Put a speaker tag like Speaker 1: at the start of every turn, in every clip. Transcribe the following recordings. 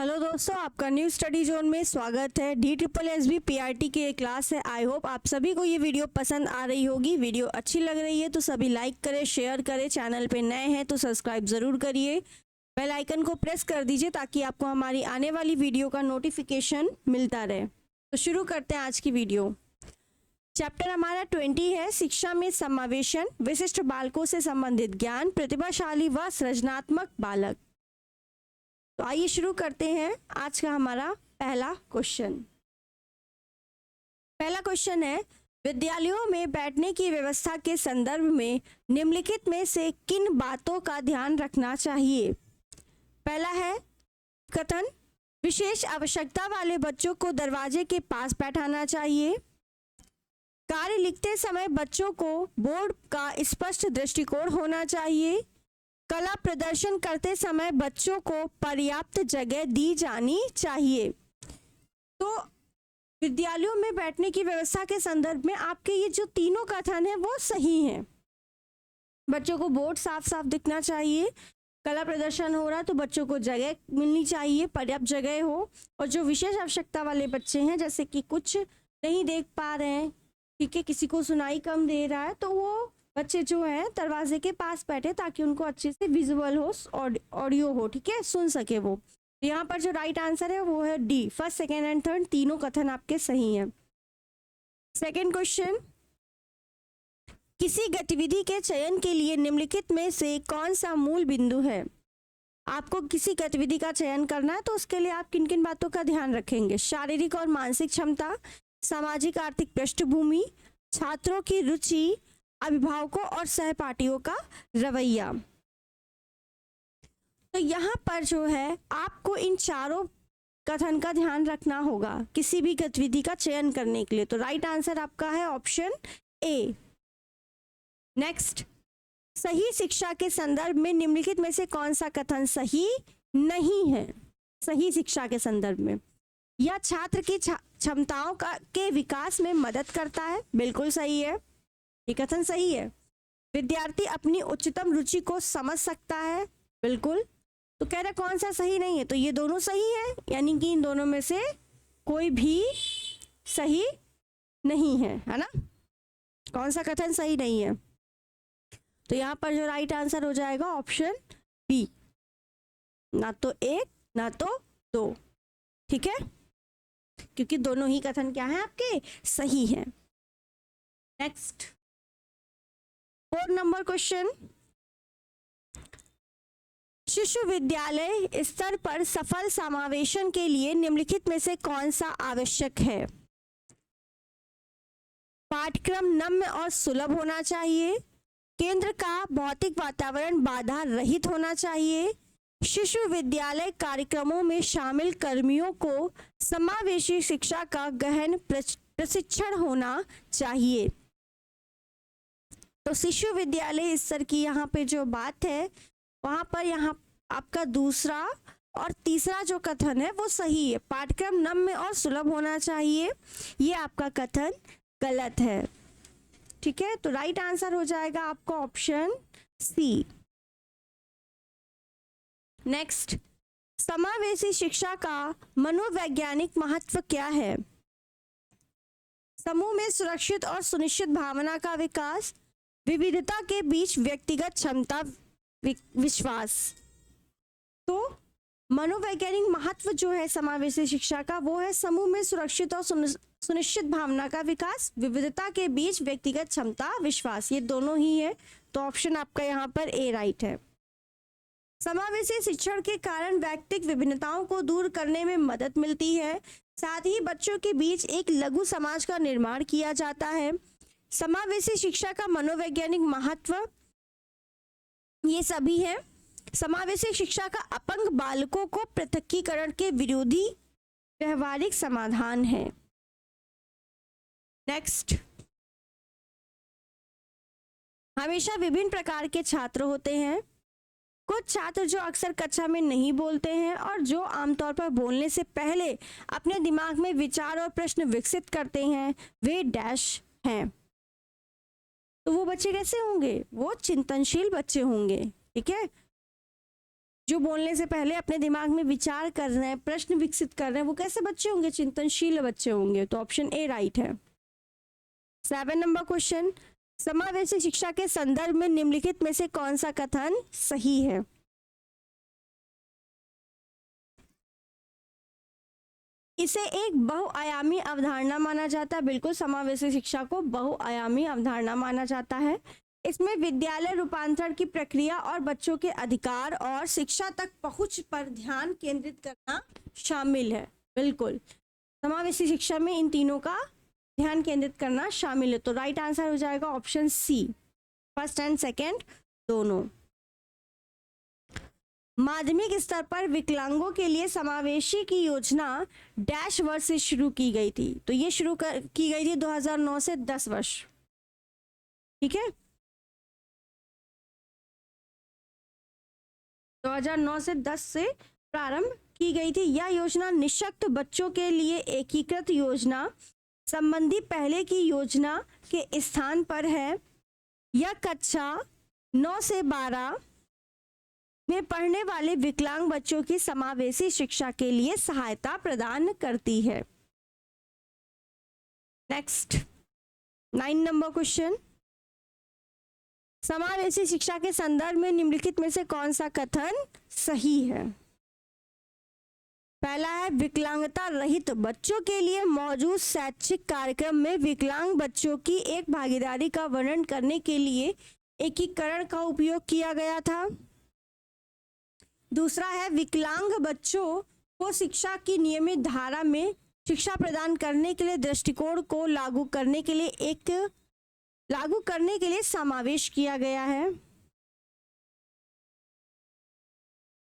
Speaker 1: Hello दोस्तों, आपका new study zone में स्वागत है। DSSB PRT की एक क्लास है। आई होप आप सभी को ये वीडियो पसंद आ रही होगी। वीडियो अच्छी लग रही है तो सभी लाइक करें, शेयर करें। चैनल पे नए हैं तो सब्सक्राइब ज़रूर करिए। बेल आइकन को प्रेस कर दीजिए ताकि आपको हमारी आने वाली वीडियो का नोटिफिकेशन मिलता रहे। तो शुरू करते हैं आज की वीडियो। चैप्टर हमारा 20 है, शिक्षा में समावेशन, विशिष्ट बालकों से संबंधित ज्ञान, प्रतिभाशाली व सृजनात्मक बालक। तो आइए शुरू करते हैं आज का हमारा पहला क्वेश्चन। पहला क्वेश्चन है, विद्यालयों में बैठने की व्यवस्था के संदर्भ में निम्नलिखित में से किन बातों का ध्यान रखना चाहिए। पहला है कथन, विशेष आवश्यकता वाले बच्चों को दरवाजे के पास बैठाना चाहिए। कार्य लिखते समय बच्चों को बोर्ड का स्पष्ट दृष्टिकोण होना चाहिए। कला प्रदर्शन करते समय बच्चों को पर्याप्त जगह दी जानी चाहिए। तो विद्यालयों में बैठने की व्यवस्था के संदर्भ में आपके ये जो तीनों कथन है वो सही हैं। बच्चों को बोर्ड साफ साफ दिखना चाहिए, कला प्रदर्शन हो रहा है तो बच्चों को जगह मिलनी चाहिए, पर्याप्त जगह हो। और जो विशेष आवश्यकता वाले बच्चे हैं, जैसे कि कुछ नहीं देख पा रहे हैं, ठीक है, किसी को सुनाई कम दे रहा है, तो वो बच्चे जो हैं दरवाजे के पास बैठे ताकि उनको अच्छे से विजुअल हो, ऑडियो हो, ठीक है, सुन सके वो। यहाँ पर जो राइट आंसर है वो है D, first second and third तीनों कथन आपके सही हैं। सेकेंड क्वेश्चन, किसी गतिविधि के चयन के लिए निम्नलिखित में से कौन सा मूल बिंदु है। आपको किसी गतिविधि का चयन करना है तो उसके लिए आप किन किन बातों का ध्यान रखेंगे। शारीरिक और मानसिक क्षमता, सामाजिक आर्थिक पृष्ठभूमि, छात्रों की रुचि, अभिभावकों और सहपाठियों का रवैया। तो यहाँ पर जो है आपको इन चारों कथन का ध्यान रखना होगा किसी भी गतिविधि का चयन करने के लिए। तो राइट आंसर आपका है ऑप्शन ए। नेक्स्ट, सही शिक्षा के संदर्भ में निम्नलिखित में से कौन सा कथन सही नहीं है। सही शिक्षा के संदर्भ में, यह छात्र की क्षमताओं के विकास में मदद करता है, बिल्कुल सही है, ये कथन सही है। विद्यार्थी अपनी उच्चतम रुचि को समझ सकता है, बिल्कुल। तो कह रहे कौन सा सही नहीं है, तो ये दोनों सही है, यानी कि इन दोनों में से कोई भी सही नहीं है ना। कौन सा कथन सही नहीं है, तो यहाँ पर जो राइट आंसर हो जाएगा ऑप्शन बी, ना तो एक ना तो दो, ठीक है, क्योंकि दोनों ही कथन क्या है आपके सही हैं। नेक्स्ट, 4 नंबर क्वेश्चन, शिशु विद्यालय स्तर पर सफल समावेशन के लिए निम्नलिखित में से कौन सा आवश्यक है। पाठ्यक्रम नम्य और सुलभ होना चाहिए। केंद्र का भौतिक वातावरण बाधा रहित होना चाहिए। शिशु विद्यालय कार्यक्रमों में शामिल कर्मियों को समावेशी शिक्षा का गहन प्रशिक्षण होना चाहिए। तो शिशु विद्यालय स्तर की यहाँ पे जो बात है, वहाँ पर यहाँ आपका दूसरा और तीसरा जो कथन है वो सही है। पाठ्यक्रम नम्य और सुलभ होना चाहिए, ये आपका कथन गलत है, ठीक है। तो राइट आंसर हो जाएगा आपका ऑप्शन सी। नेक्स्ट, समावेशी शिक्षा का मनोवैज्ञानिक महत्व क्या है। समूह में सुरक्षित और सुनिश्चित भावना का विकास, विविधता के बीच व्यक्तिगत क्षमता, विश्वास। तो मनोवैज्ञानिक महत्व जो है समावेशी शिक्षा का वो है समूह में सुरक्षित और सुनिश्चित भावना का विकास, विविधता के बीच व्यक्तिगत क्षमता, विश्वास, ये दोनों ही है। तो ऑप्शन आपका यहाँ पर ए राइट है। समावेशी शिक्षण के कारण व्यक्तिगत विभिन्नताओं को दूर करने में मदद मिलती है, साथ ही बच्चों के बीच एक लघु समाज का निर्माण किया जाता है। समावेशी शिक्षा का मनोवैज्ञानिक महत्व ये सभी है। समावेशी शिक्षा का अपंग बालकों को पृथकीकरण के विरोधी व्यवहारिक समाधान है। नेक्स्ट, हमेशा विभिन्न प्रकार के छात्र होते हैं। कुछ छात्र जो अक्सर कक्षा में नहीं बोलते हैं और जो आमतौर पर बोलने से पहले अपने दिमाग में विचार और प्रश्न विकसित करते हैं, वे डैश हैं। तो वो बच्चे कैसे होंगे, वो चिंतनशील बच्चे होंगे, ठीक है। जो बोलने से पहले अपने दिमाग में विचार कर रहे हैं, प्रश्न विकसित कर रहे हैं, वो कैसे बच्चे होंगे? चिंतनशील बच्चे होंगे। तो ऑप्शन ए राइट है। 7 नंबर क्वेश्चन, समावेशी शिक्षा के संदर्भ में निम्नलिखित में से कौन सा कथन सही है? इसे एक बहुआयामी अवधारणा माना जाता है। बिल्कुल, समावेशी शिक्षा को बहुआयामी अवधारणा माना जाता है। इसमें विद्यालय रूपांतरण की प्रक्रिया और बच्चों के अधिकार और शिक्षा तक पहुंच पर ध्यान केंद्रित करना शामिल है। बिल्कुल, समावेशी शिक्षा में इन तीनों का ध्यान केंद्रित करना शामिल है। तो राइट आंसर हो जाएगा option C, first and second दोनों। माध्यमिक स्तर पर विकलांगों के लिए समावेशी की योजना डैश वर्ष से शुरू की गई थी। तो ये की गई थी 2009 से 10 वर्ष। ठीक है, 2009 से 10 से प्रारंभ की गई थी। यह योजना निःशक्त बच्चों के लिए एकीकृत योजना संबंधी पहले की योजना के स्थान पर है। यह कक्षा 9 से 12 में पढ़ने वाले विकलांग बच्चों की समावेशी शिक्षा के लिए सहायता प्रदान करती है। नेक्स्ट 9 नंबर क्वेश्चन, समावेशी शिक्षा के संदर्भ में निम्नलिखित में से कौन सा कथन सही है? पहला है, विकलांगता रहित बच्चों के लिए मौजूद शैक्षिक कार्यक्रम में विकलांग बच्चों की एक भागीदारी का वर्णन करने के लिए एकीकरण का उपयोग किया गया था। दूसरा है, विकलांग बच्चों को शिक्षा की नियमित धारा में शिक्षा प्रदान करने के लिए दृष्टिकोण को लागू करने के लिए समावेश किया गया है।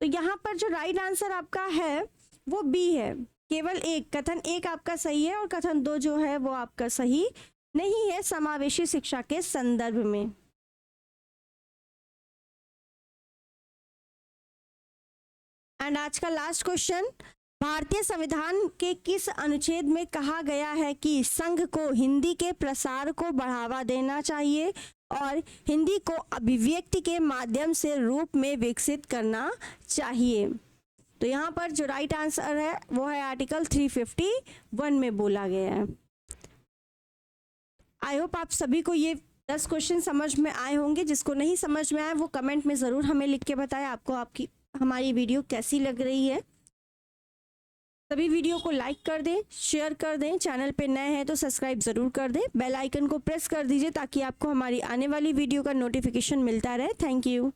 Speaker 1: तो यहाँ पर जो राइट आंसर आपका है वो बी है। केवल एक, कथन एक आपका सही है और कथन 2 जो है वो आपका सही नहीं है समावेशी शिक्षा के संदर्भ में। एंड आज का लास्ट क्वेश्चन, भारतीय संविधान के किस अनुच्छेद में कहा गया है कि संघ को हिंदी के प्रसार को बढ़ावा देना चाहिए और हिंदी को अभिव्यक्ति के माध्यम से रूप में विकसित करना चाहिए? तो यहाँ पर जो राइट आंसर है वो है आर्टिकल 351 में बोला गया है। आई होप आप सभी को ये 10 क्वेश्चन समझ में आए होंगे। जिसको नहीं समझ में आए वो कमेंट में ज़रूर हमें लिख के बताएं आपको हमारी वीडियो कैसी लग रही है। सभी वीडियो को लाइक कर दें, शेयर कर दें, चैनल पे नए हैं तो सब्सक्राइब ज़रूर कर दें, बेल आइकन को प्रेस कर दीजिए ताकि आपको हमारी आने वाली वीडियो का नोटिफिकेशन मिलता रहे। Thank you.